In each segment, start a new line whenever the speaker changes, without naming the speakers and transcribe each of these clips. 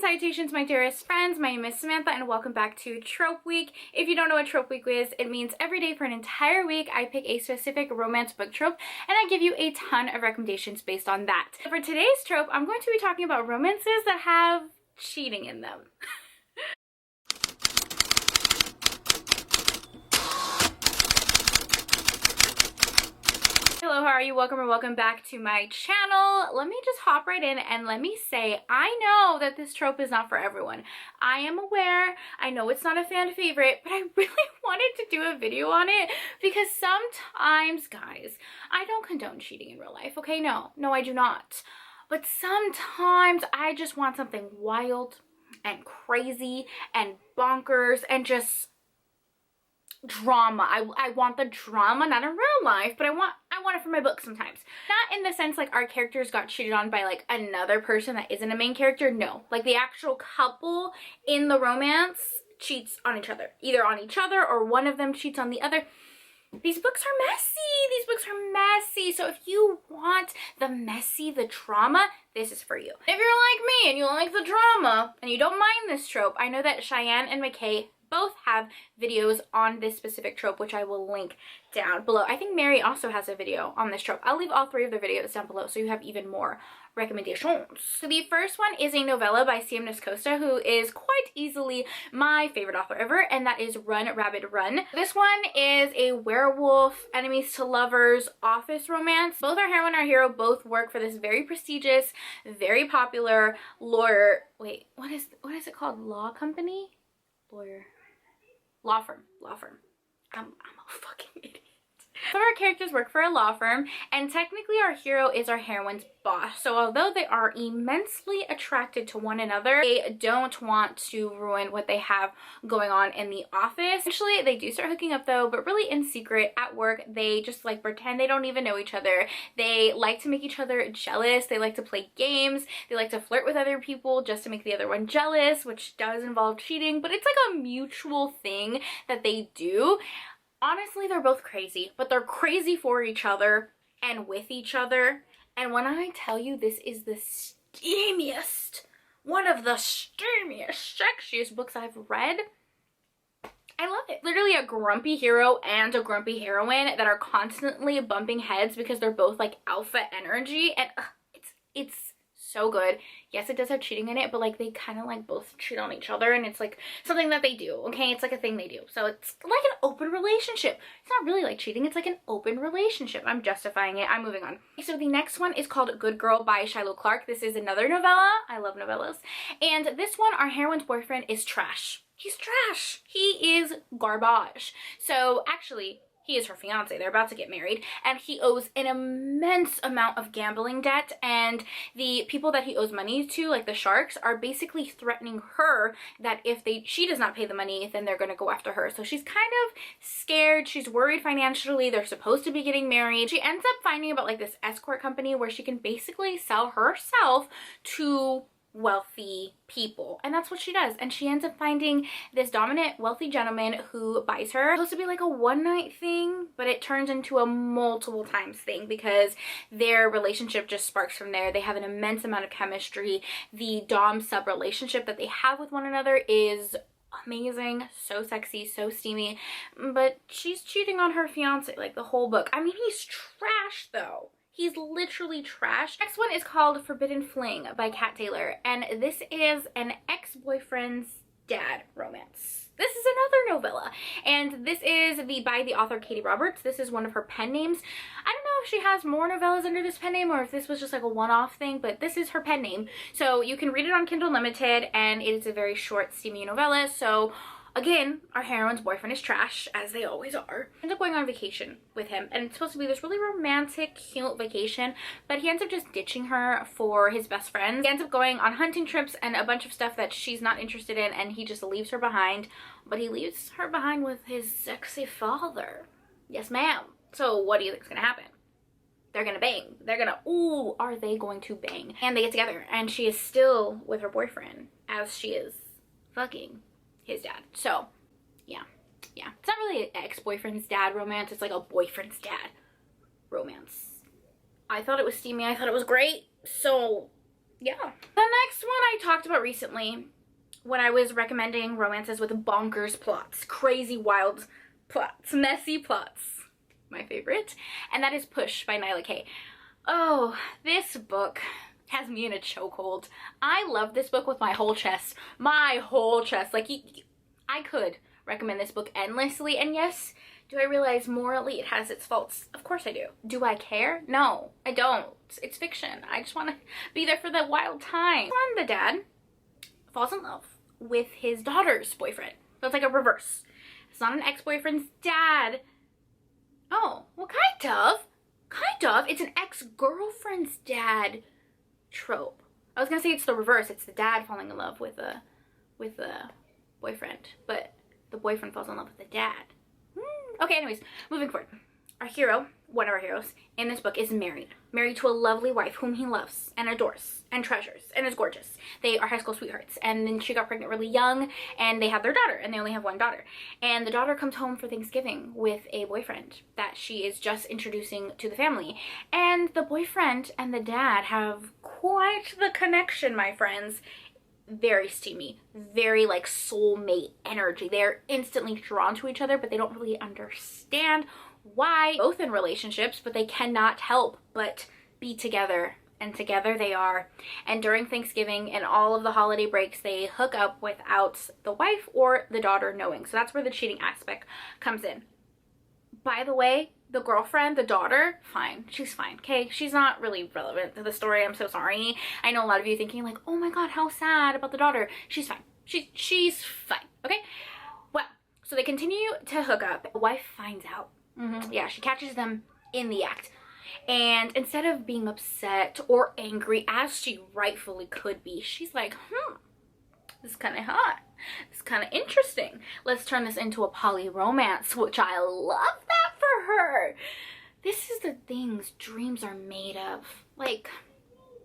salutations, my dearest friends. My name is Samantha and welcome back to Trope Week. If you don't know what Trope Week is, it means every day for an entire week I pick a specific romance book trope and I give you a ton of recommendations based on that. For today's trope, I'm going to be talking about romances that have cheating in them. Hello, how are you? Welcome or welcome back to my channel. Let me just hop right in and let me say, I know that this trope is not for everyone. I am aware, I know it's not a fan favorite, but I really wanted to do a video on it because sometimes, guys, I don't condone cheating in real life, okay? No, I do not. But sometimes I just want something wild and crazy and bonkers and just drama. I want the drama, not in real life, but I want it for my book sometimes. Not in the sense like our characters got cheated on by like another person that isn't a main character. No, like the actual couple in the romance cheats on each other, either on each other or one of them cheats on the other. These books are messy. So if you want the messy, the drama, this is for you. If you're like me and you like the drama and you don't mind this trope, I know that Cheyenne and McKay both have videos on this specific trope, which I will link down below. I think Mary also has a video on this trope. I'll leave all three of their videos down below so you have even more recommendations. So the first one is a novella by C.M. Costa, who is quite easily my favorite author ever, and that is Run, Rabbit, Run. This one is a werewolf, enemies to lovers, office romance. Both our heroine and our hero both work for this very prestigious, very popular lawyer. Wait, what is it called? Law company? Lawyer. Law firm. I'm a fucking idiot. Some of our characters work for a law firm, and technically our hero is our heroine's boss. So although they are immensely attracted to one another, they don't want to ruin what they have going on in the office. Eventually they do start hooking up though, but really in secret. At work they just like pretend they don't even know each other. They like to make each other jealous. They like to play games. They like to flirt with other people just to make the other one jealous, which does involve cheating, but it's like a mutual thing that they do. Honestly, they're both crazy, but they're crazy for each other and with each other. And when I tell you this is the steamiest, one of the steamiest, sexiest books I've read, I love it. Literally a grumpy hero and a grumpy heroine that are constantly bumping heads because they're both like alpha energy, and it's so good. Yes, it does have cheating in it, but like they kind of like both cheat on each other, and it's like something that they do, okay? It's like a thing they do. So it's like an open relationship. It's not really like cheating, it's like an open relationship. I'm justifying it. I'm moving on. So the next one is called Good Girl by Shiloh Clark. This is another novella. I love novellas. And this one, our heroine's boyfriend is trash. He's trash. He is garbage. So actually, he is her fiance. They're about to get married, and he owes an immense amount of gambling debt, and the people that he owes money to, like the sharks, are basically threatening her that if she does not pay the money, then they're going to go after her. So she's kind of scared. She's worried financially. They're supposed to be getting married. She ends up finding about like this escort company where she can basically sell herself to wealthy people, and that's what she does. And she ends up finding this dominant wealthy gentleman who buys her. It's supposed to be like a one-night thing, but it turns into a multiple times thing because their relationship just sparks from there. They have an immense amount of chemistry. The dom sub relationship that they have with one another is amazing, so sexy, so steamy, but she's cheating on her fiance like the whole book. I mean, he's trash though. He's literally trash. Next one is called Forbidden Fling by Kat Taylor, and this is an ex-boyfriend's dad romance. This is another novella, and this is by the author Katie Roberts. This is one of her pen names. I don't know if she has more novellas under this pen name or if this was just like a one-off thing, but this is her pen name. So you can read it on Kindle Unlimited, and it is a very short, steamy novella. So again, our heroine's boyfriend is trash, as they always are. Ends up going on vacation with him, and it's supposed to be this really romantic, cute vacation, but he ends up just ditching her for his best friend. He ends up going on hunting trips and a bunch of stuff that she's not interested in, and he just leaves her behind. But he leaves her behind with his sexy father. Yes, ma'am. So what do you think is gonna happen? They're gonna bang. They're gonna, ooh, are they going to bang? And they get together, and she is still with her boyfriend as she is fucking his dad. So yeah, it's not really an ex-boyfriend's dad romance, it's like a boyfriend's dad romance. I thought it was steamy. I thought it was great. So yeah. The next one I talked about recently when I was recommending romances with bonkers plots, crazy wild plots, messy plots, my favorite, and that is Push by Nyla K. Oh, this book has me in a chokehold. I love this book with my whole chest. My whole chest. Like, I could recommend this book endlessly, and yes, do I realize morally it has its faults? Of course I do. Do I care? No, I don't. It's fiction. I just want to be there for the wild time. The dad falls in love with his daughter's boyfriend. So it's like a reverse. It's not an ex-boyfriend's dad. Oh, well, kind of. Kind of. It's an ex-girlfriend's dad trope. I was gonna say it's the reverse. It's the dad falling in love with the boyfriend, but the boyfriend falls in love with the dad. Okay, anyways, moving forward. Our hero, one of our heroes in this book, is married to a lovely wife whom he loves and adores and treasures and is gorgeous. They are high school sweethearts, and then she got pregnant really young, and they had their daughter, and they only have one daughter. And the daughter comes home for Thanksgiving with a boyfriend that she is just introducing to the family. And the boyfriend and the dad have quite the connection, my friends. Very steamy, very like soulmate energy. They're instantly drawn to each other, but they don't really understand why. Both in relationships, but they cannot help but be together, and together they are. And during Thanksgiving and all of the holiday breaks, they hook up without the wife or the daughter knowing. So that's where the cheating aspect comes in. By the way, the girlfriend, the daughter, fine. She's fine, okay? She's not really relevant to the story. I'm so sorry. I know a lot of you thinking like, oh my god, how sad about the daughter. She's fine. She's fine, okay? Well, so they continue to hook up. The wife finds out. Yeah, she catches them in the act. And instead of being upset or angry, as she rightfully could be, she's like, this is kind of hot. This is kind of interesting. Let's turn this into a poly romance, which I love that for her. This is the things dreams are made of. Like,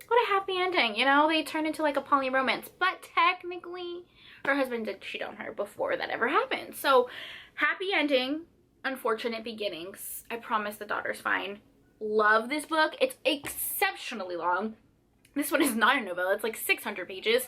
what a happy ending, you know? They turn into like a poly romance, but technically her husband did cheat on her before that ever happened. So happy ending, unfortunate beginnings. I promise the daughter's fine. Love this book. It's exceptionally long. This one is not a novella. It's like 600 pages,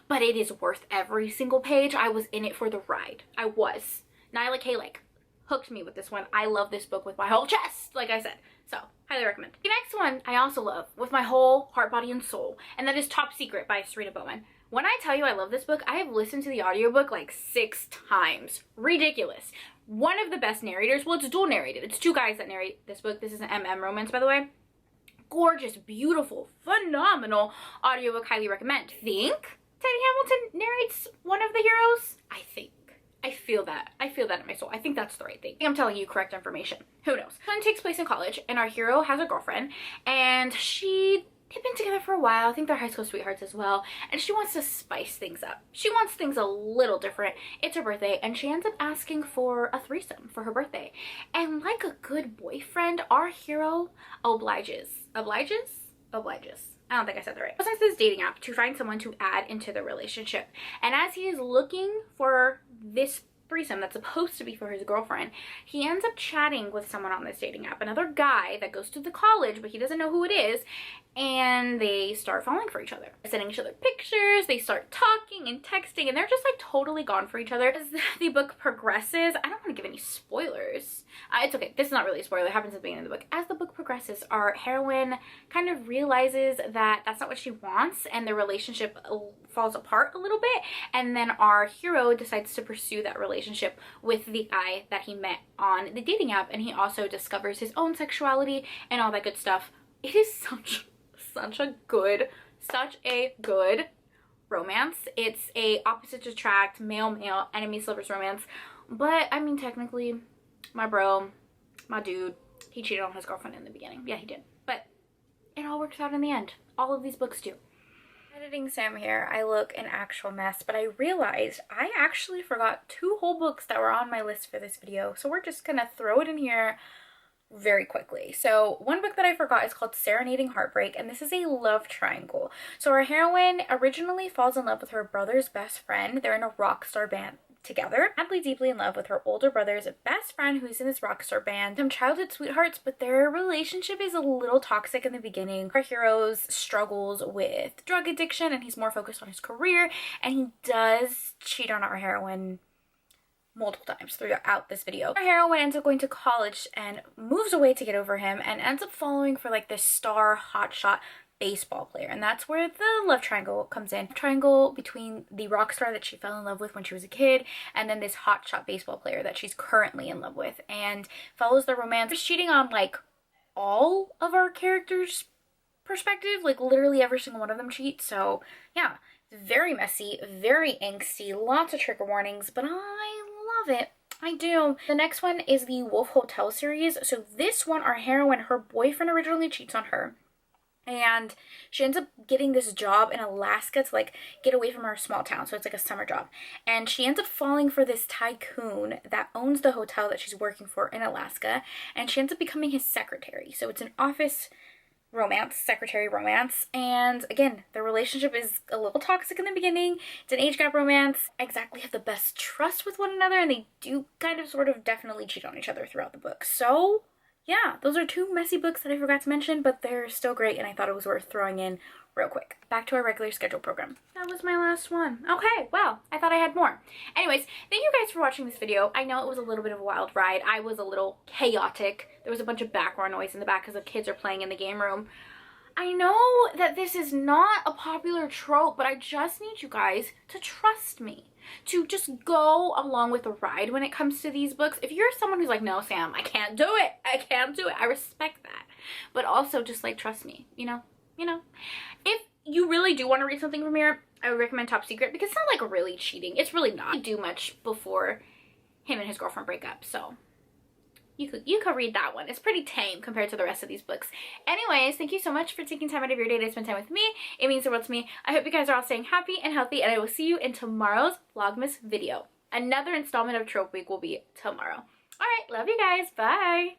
but it is worth every single page. I was in it for the ride. I was. Nyla K like hooked me with this one. I love this book with my whole chest, like I said. So, highly recommend. The next one I also love with my whole heart, body, and soul, and that is Top Secret by Sarita Bowman. When I tell you I love this book, I have listened to the audiobook like 6 times. Ridiculous. One of the best narrators. Well, it's dual narrated. It's 2 guys that narrate this book. This is an MM romance, by the way. Gorgeous, beautiful, phenomenal audiobook. Highly recommend. Think Teddy Hamilton narrates one of the heroes? I think. I feel that. I feel that in my soul. I think that's the right thing. I'm telling you correct information. Who knows? This one takes place in college, and our hero has a girlfriend, and they've been together for a while. I think they're high school sweethearts as well. And she wants to spice things up. She wants things a little different. It's her birthday, and she ends up asking for a threesome for her birthday. And like a good boyfriend, our hero obliges. Obliges? Obliges. I don't think I said that right. He goes into this dating app to find someone to add into the relationship. And as he is looking for this threesome that's supposed to be for his girlfriend, he ends up chatting with someone on this dating app, another guy that goes to the college, but he doesn't know who it is, and they start falling for each other, sending each other pictures. They start talking and texting, and they're just like totally gone for each other. As the book progresses, I don't want to give any spoilers. It's okay, this is not really a spoiler. It happens at the beginning of the book. As the book progresses, our heroine kind of realizes that that's not what she wants, and the relationship falls apart a little bit, and then our hero decides to pursue that relationship with the guy that he met on the dating app, and he also discovers his own sexuality and all that good stuff. It is such a good romance. It's a opposites attract, male, enemies lovers romance. But I mean, technically, my dude, he cheated on his girlfriend in the beginning. Yeah, he did. But it all works out in the end. All of these books do. Editing Sam here, I look an actual mess, but I realized I actually forgot 2 whole books that were on my list for this video. So we're just gonna throw it in here very quickly. So one book that I forgot is called Serenading Heartbreak, and this is a love triangle. So our heroine originally falls in love with her brother's best friend. They're in a rock star band together, madly deeply in love with her older brother's best friend who's in this rock star band. Some childhood sweethearts, but their relationship is a little toxic in the beginning. Our hero struggles with drug addiction and he's more focused on his career, and he does cheat on our heroine multiple times throughout this video. Our heroine ends up going to college and moves away to get over him and ends up falling for like this star hotshot baseball player, and that's where the love triangle comes in. Triangle between the rock star that she fell in love with when she was a kid and then this hotshot baseball player that she's currently in love with, and follows the romance. She's cheating on like all of our characters' perspective, like literally every single one of them cheat. So yeah, it's very messy, very angsty, lots of trigger warnings, but I love it. I do. The next one is the Wolf Hotel series. So this one, our heroine, her boyfriend originally cheats on her, and she ends up getting this job in Alaska to like get away from her small town. So it's like a summer job. And she ends up falling for this tycoon that owns the hotel that she's working for in Alaska. And she ends up becoming his secretary. So it's an office romance, secretary romance. And again, the relationship is a little toxic in the beginning. It's an age gap romance. Exactly have the best trust with one another. And they do kind of sort of definitely cheat on each other throughout the book. So yeah, those are two messy books that I forgot to mention, but they're still great and I thought it was worth throwing in real quick. Back to our regular schedule program. That was my last one. Okay, well, I thought I had more. Anyways, thank you guys for watching this video. I know it was a little bit of a wild ride. I was a little chaotic. There was a bunch of background noise in the back because the kids are playing in the game room. I know that this is not a popular trope, but I just need you guys to trust me, to just go along with the ride when it comes to these books. If you're someone who's like, no, Sam, I can't do it. I can't do it. I respect that. But also just like, trust me, you know? If you really do want to read something from here, I would recommend Top Secret because it's not like really cheating. It's really not. He do much before him and his girlfriend break up, so you could read that one. It's pretty tame compared to the rest of these books. Anyways, thank you so much for taking time out of your day to spend time with me. It means the world to me. I hope you guys are all staying happy and healthy, and I will see you in tomorrow's Vlogmas video. Another installment of Trope Week will be tomorrow. All right, love you guys. Bye.